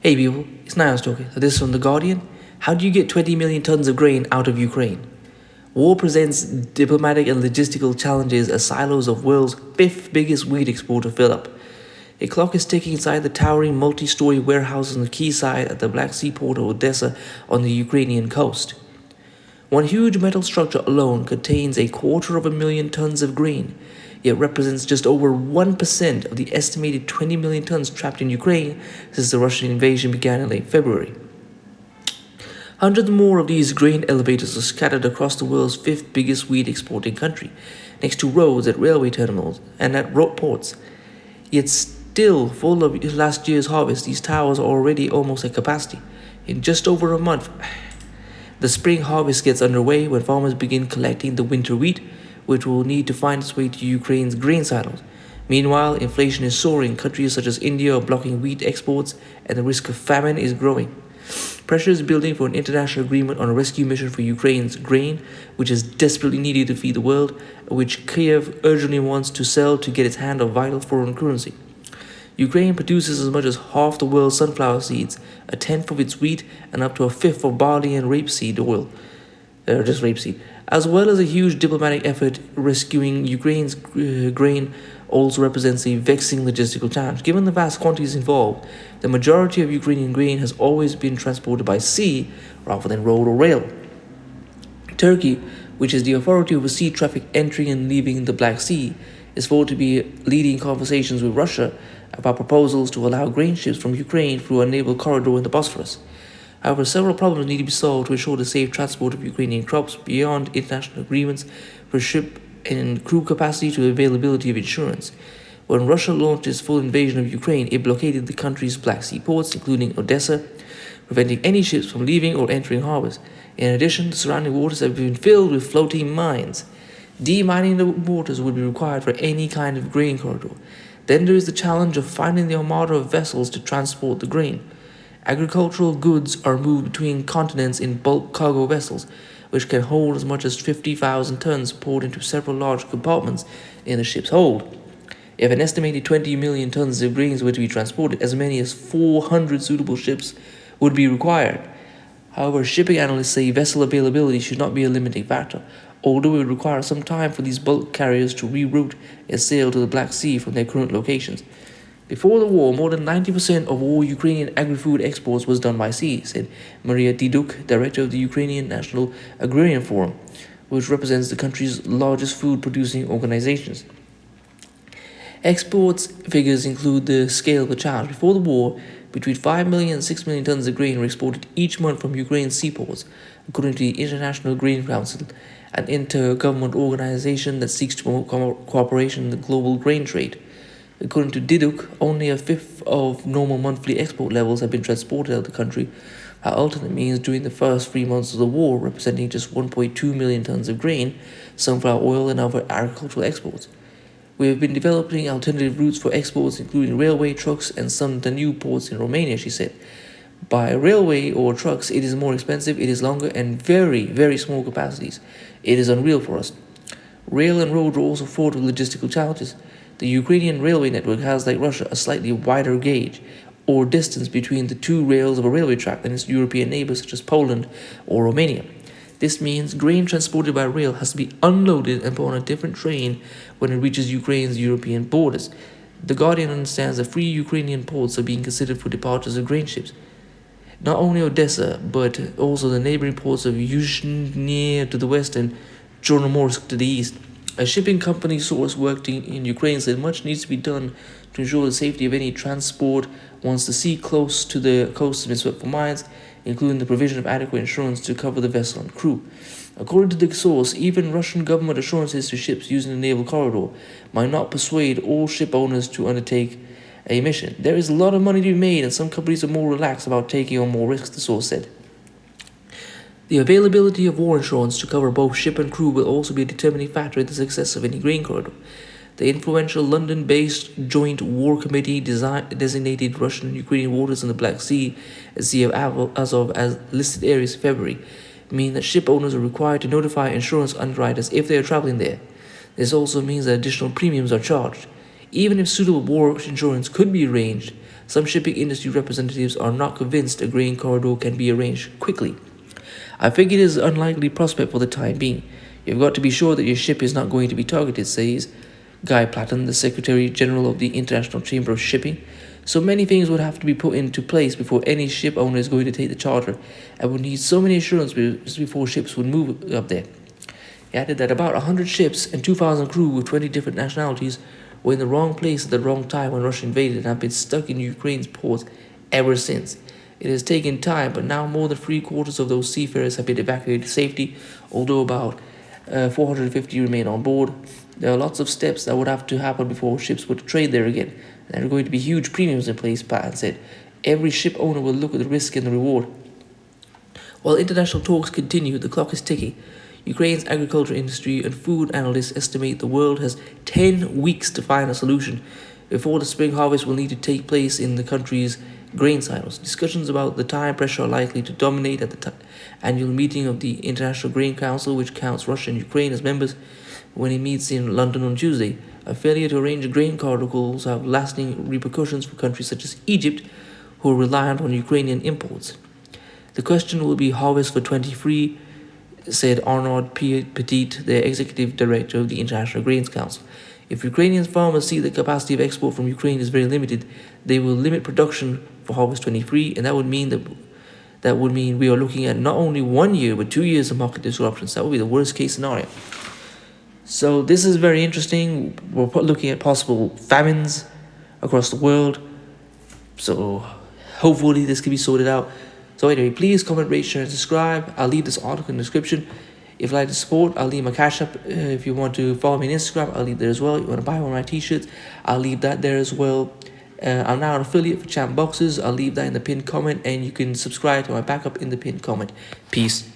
Hey people, it's Niles talking. So this is from The Guardian. How do you get 20 million tons of grain out of Ukraine? War presents diplomatic and logistical challenges as silos of world's fifth biggest wheat exporter fill up. A clock is ticking inside the towering multi-story warehouse on the quayside at the Black Sea port of Odessa on the Ukrainian coast. One huge metal structure alone contains 250,000 tons of grain, yet represents just over 1% of the estimated 20 million tons trapped in Ukraine since the Russian invasion began in late February. Hundreds more of these grain elevators are scattered across the world's fifth biggest wheat exporting country, next to roads, at railway terminals, and at road ports. Yet still full of last year's harvest, these towers are already almost at capacity. In just over a month, the spring harvest gets underway when farmers begin collecting the winter wheat, which will need to find its way to Ukraine's grain silos. Meanwhile, inflation is soaring. Countries such as India are blocking wheat exports, and the risk of famine is growing. Pressure is building for an international agreement on a rescue mission for Ukraine's grain, which is desperately needed to feed the world, which Kiev urgently wants to sell to get its hand on vital foreign currency. Ukraine produces as much as half the world's sunflower seeds, a tenth of its wheat, and up to a fifth of barley and rapeseed oil. Just rapeseed. As well as a huge diplomatic effort, rescuing Ukraine's grain also represents a vexing logistical challenge. Given the vast quantities involved, the majority of Ukrainian grain has always been transported by sea rather than road or rail. Turkey, which is the authority over sea traffic entering and leaving the Black Sea, is thought to be leading conversations with Russia about proposals to allow grain ships from Ukraine through a naval corridor in the Bosphorus. However, several problems need to be solved to ensure the safe transport of Ukrainian crops beyond international agreements for ship and crew capacity to availability of insurance. When Russia launched its full invasion of Ukraine, it blockaded the country's Black Sea ports, including Odessa, preventing any ships from leaving or entering harbors. In addition, the surrounding waters have been filled with floating mines. Demining the waters would be required for any kind of grain corridor. Then there is the challenge of finding the armada of vessels to transport the grain. Agricultural goods are moved between continents in bulk cargo vessels, which can hold as much as 50,000 tons poured into several large compartments in the ship's hold. If an estimated 20 million tons of grains were to be transported, as many as 400 suitable ships would be required. However, shipping analysts say vessel availability should not be a limiting factor, although it would require some time for these bulk carriers to reroute and sail to the Black Sea from their current locations. Before the war, more than 90% of all Ukrainian agri-food exports was done by sea, said Maria Diduk, director of the Ukrainian National Agrarian Forum, which represents the country's largest food-producing organizations. Exports figures include the scale of the challenge. Before the war, between 5 million and 6 million tons of grain were exported each month from Ukraine's seaports, according to the International Grain Council, an intergovernmental organization that seeks to promote cooperation in the global grain trade. According to Diduk, only a fifth of normal monthly export levels have been transported out of the country, while alternate means during the first 3 months of the war, representing just 1.2 million tons of grain, sunflower oil, and other agricultural exports. We have been developing alternative routes for exports, including railway, trucks, and some Danube ports in Romania, she said. By railway or trucks, it is more expensive, it is longer, and very, very small capacities. It is unreal for us. Rail and road are also fraught with logistical challenges. The Ukrainian railway network has, like Russia, a slightly wider gauge, or distance between the two rails of a railway track than its European neighbors such as Poland or Romania. This means grain transported by rail has to be unloaded and put on a different train when it reaches Ukraine's European borders. The Guardian understands that 3 Ukrainian ports are being considered for departures of grain ships. Not only Odessa, but also the neighboring ports of Yuzhny to the west and Chornomorsk to the east. A shipping company source working in Ukraine said much needs to be done to ensure the safety of any transport once the sea close to the coast has been swept for mines, including the provision of adequate insurance to cover the vessel and crew. According to the source, even Russian government assurances to ships using the naval corridor might not persuade all ship owners to undertake a mission. There is a lot of money to be made, and some companies are more relaxed about taking on more risks, the source said. The availability of war insurance to cover both ship and crew will also be a determining factor in the success of any grain corridor. The influential London-based Joint War Committee designated Russian and Ukrainian waters in the Black Sea as listed areas in February, meaning that ship owners are required to notify insurance underwriters if they are traveling there. This also means that additional premiums are charged. Even if suitable war insurance could be arranged, some shipping industry representatives are not convinced a grain corridor can be arranged quickly. I think it is an unlikely prospect for the time being. You've got to be sure that your ship is not going to be targeted, says Guy Platten, the Secretary General of the International Chamber of Shipping. So many things would have to be put into place before any ship owner is going to take the charter, and would need so many assurances before ships would move up there. He added that about 100 ships and 2,000 crew with 20 different nationalities were in the wrong place at the wrong time when Russia invaded and have been stuck in Ukraine's ports ever since. It has taken time, but now more than 3/4 of those seafarers have been evacuated to safety, although about 450 remain on board. There are lots of steps that would have to happen before ships would trade there again. There are going to be huge premiums in place, Patton said. Every ship owner will look at the risk and the reward. While international talks continue, the clock is ticking. Ukraine's agriculture industry and food analysts estimate the world has 10 weeks to find a solution before the spring harvest will need to take place in the country's grain silos. Discussions about the time pressure are likely to dominate at the annual meeting of the International Grain Council, which counts Russia and Ukraine as members, when it meets in London on Tuesday. A failure to arrange a grain corridor will have lasting repercussions for countries such as Egypt, who are reliant on Ukrainian imports. The question will be harvest for 23, said Arnaud Petit, the executive director of the International Grains Council. If Ukrainian farmers see the capacity of export from Ukraine is very limited, they will limit production for harvest 23, and that would mean we are looking at not only 1 year but 2 years of market disruptions. That would be the worst case scenario. So this is very interesting. We're looking at possible famines across the world. So hopefully this can be sorted out. So anyway, please comment, rate, share, and subscribe. I'll leave this article in the description. If you'd like to support, I'll leave my cash up. If you want to follow me on Instagram, I'll leave there as well. If you want to buy one of my t-shirts, I'll leave that there as well. I'm now an affiliate for Champ Boxes. I'll leave that in the pinned comment, and you can subscribe to my backup in the pinned comment. Peace.